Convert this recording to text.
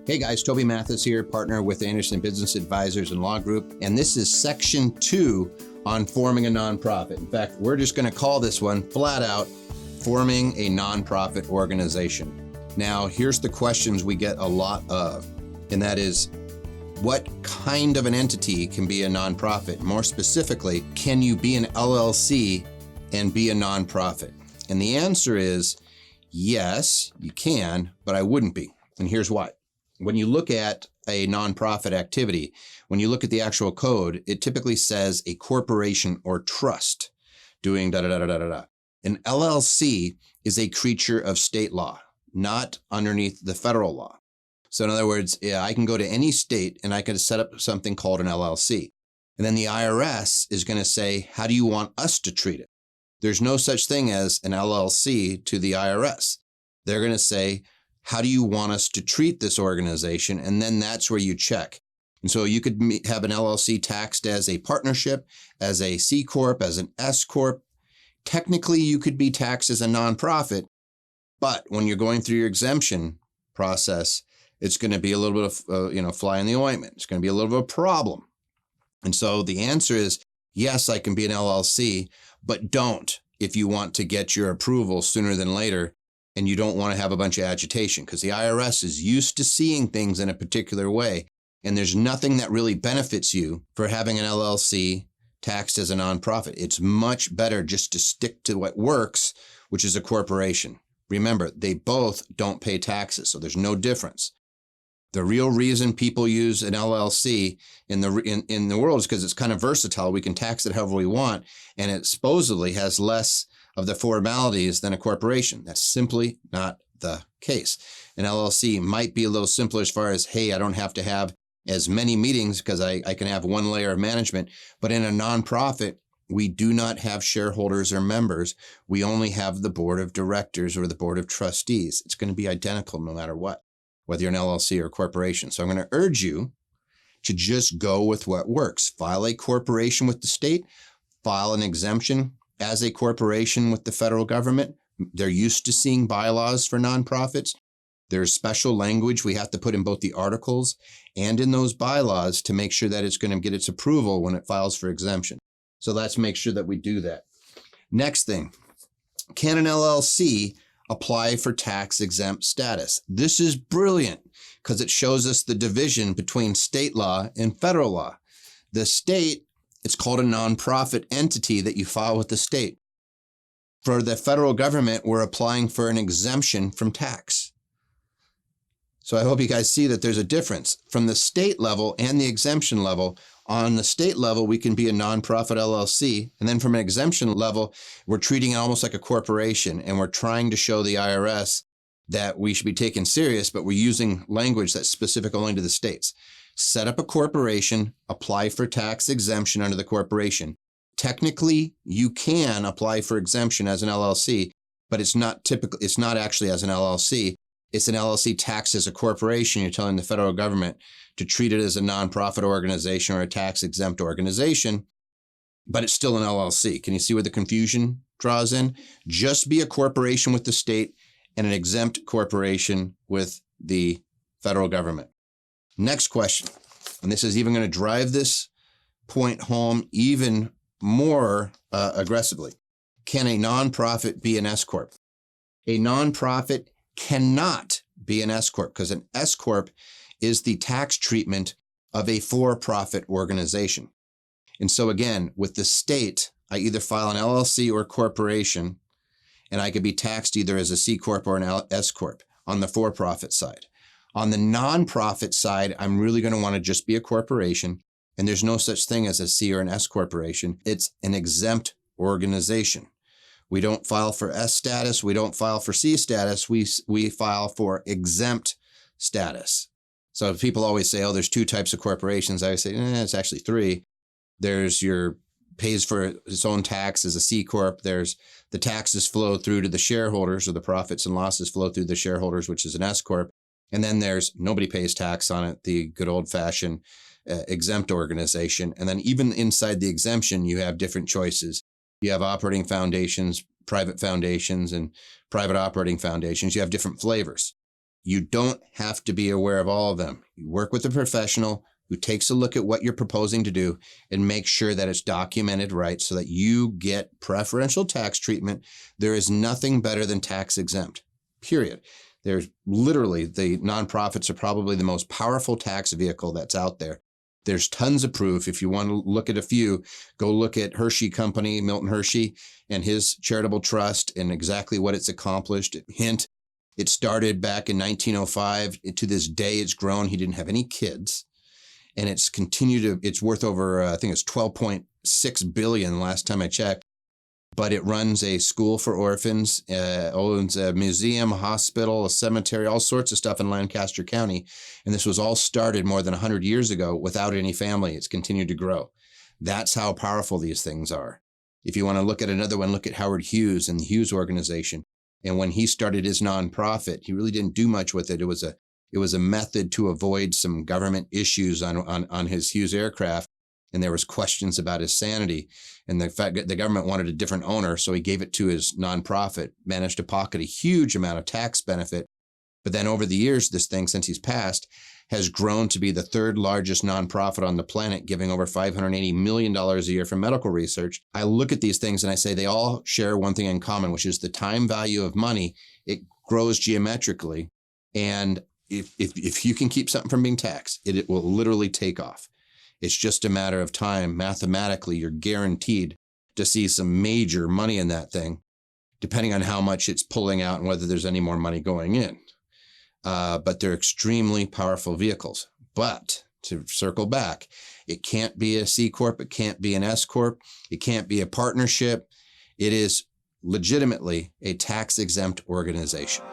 Hey guys, Toby Mathis here, partner with Anderson Business Advisors and Law Group, and this is section 2 on forming a nonprofit. In fact, we're just going to call this one flat out forming a nonprofit organization. Now, here's the questions we get a lot of, and that is, what kind of an entity can be a nonprofit? More specifically, can you be an LLC and be a nonprofit? And the answer is yes, you can, but I wouldn't be. And here's why. When you look at a nonprofit activity, when you look at the actual code, it typically says a corporation or trust doing da-da-da-da-da-da. An LLC is a creature of state law, not underneath the federal law. So in other words, I can go to any state and I can set up something called an LLC. And then the IRS is going to say, how do you want us to treat it? There's no such thing as an LLC to the IRS. They're going to say, how do you want us to treat this organization? And then that's where you check. And so you could have an LLC taxed as a partnership, as a C Corp, as an S Corp. Technically, you could be taxed as a nonprofit, but when you're going through your exemption process, it's going to be a little bit of, fly in the ointment. It's going to be a little bit of a problem. And so the answer is, yes, I can be an LLC, but don't if you want to get your approval sooner than later. And you don't want to have a bunch of agitation because the IRS is used to seeing things in a particular way. And there's nothing that really benefits you for having an LLC taxed as a nonprofit. It's much better just to stick to what works, which is a corporation. Remember, they both don't pay taxes, so there's no difference. The real reason people use an LLC in the world is because it's kind of versatile. We can tax it however we want, and it supposedly has less of the formalities than a corporation. That's simply not the case. An LLC might be a little simpler as far as, hey, I don't have to have as many meetings because I can have one layer of management. But in a nonprofit, we do not have shareholders or members. We only have the board of directors or the board of trustees. It's going to be identical no matter what, whether you're an LLC or a corporation. So I'm going to urge you to just go with what works. File a corporation with the state, file an exemption as a corporation with the federal government. They're used to seeing bylaws for nonprofits. There's special language we have to put in both the articles and in those bylaws to make sure that it's going to get its approval when it files for exemption. So let's make sure that we do that. Next thing, can an LLC apply for tax-exempt status? This is brilliant because it shows us the division between state law and federal law. The state, it's called a nonprofit entity that you file with the state. For the federal government, we're applying for an exemption from tax. So I hope you guys see that there's a difference from the state level and the exemption level. On the state level, we can be a nonprofit LLC. And then from an exemption level, we're treating it almost like a corporation. And we're trying to show the IRS that we should be taken serious, but we're using language that's specific only to the states. Set up a corporation, apply for tax exemption under the corporation. Technically, you can apply for exemption as an LLC, but it's not actually as an LLC. It's an LLC taxed as a corporation. You're telling the federal government to treat it as a nonprofit organization or a tax exempt organization, but it's still an LLC. Can you see where the confusion draws in? Just be a corporation with the state and an exempt corporation with the federal government. Next question, and this is even going to drive this point home even more aggressively. Can a nonprofit be an S Corp? A nonprofit cannot be an S Corp because an S Corp is the tax treatment of a for-profit organization. And so again, with the state, I either file an LLC or corporation, and I could be taxed either as a C Corp or an S Corp on the for-profit side. On the nonprofit side, I'm really going to want to just be a corporation, and there's no such thing as a C or an S corporation. It's an exempt organization. We don't file for S status. We don't file for C status. We file for exempt status. So people always say, oh, there's 2 types of corporations. I say, it's actually 3. There's your pays for its own tax as a C Corp. There's the taxes flow through to the shareholders, or the profits and losses flow through the shareholders, which is an S Corp. And then there's nobody pays tax on it, the good old fashioned exempt organization. And then even inside the exemption, you have different choices. You have operating foundations, private foundations, and private operating foundations. You have different flavors. You don't have to be aware of all of them. You work with a professional who takes a look at what you're proposing to do and make sure that it's documented right so that you get preferential tax treatment. There is nothing better than tax exempt, period. There's literally, the nonprofits are probably the most powerful tax vehicle that's out there. There's tons of proof. If you want to look at a few, go look at Hershey Company, Milton Hershey, and his charitable trust and exactly what it's accomplished. Hint, it started back in 1905. To this day, it's grown. He didn't have any kids. And it's continued to, it's worth over, I think it's 12.6 billion last time I checked. But it runs a school for orphans, owns a museum, a hospital, a cemetery, all sorts of stuff in Lancaster County. And this was all started more than 100 years ago without any family. It's continued to grow. That's how powerful these things are. If you want to look at another one, look at Howard Hughes and the Hughes Organization. And when he started his nonprofit, he really didn't do much with it. It was a method to avoid some government issues on his Hughes aircraft. And there was questions about his sanity. And the fact that the government wanted a different owner, so he gave it to his nonprofit, managed to pocket a huge amount of tax benefit. But then over the years, this thing, since he's passed, has grown to be the third largest nonprofit on the planet, giving over $580 million a year for medical research. I look at these things and I say they all share one thing in common, which is the time value of money. It grows geometrically. And if you can keep something from being taxed, it will literally take off. It's just a matter of time. Mathematically, you're guaranteed to see some major money in that thing, depending on how much it's pulling out and whether there's any more money going in. But they're extremely powerful vehicles. But to circle back, it can't be a C Corp. It can't be an S Corp. It can't be a partnership. It is legitimately a tax-exempt organization.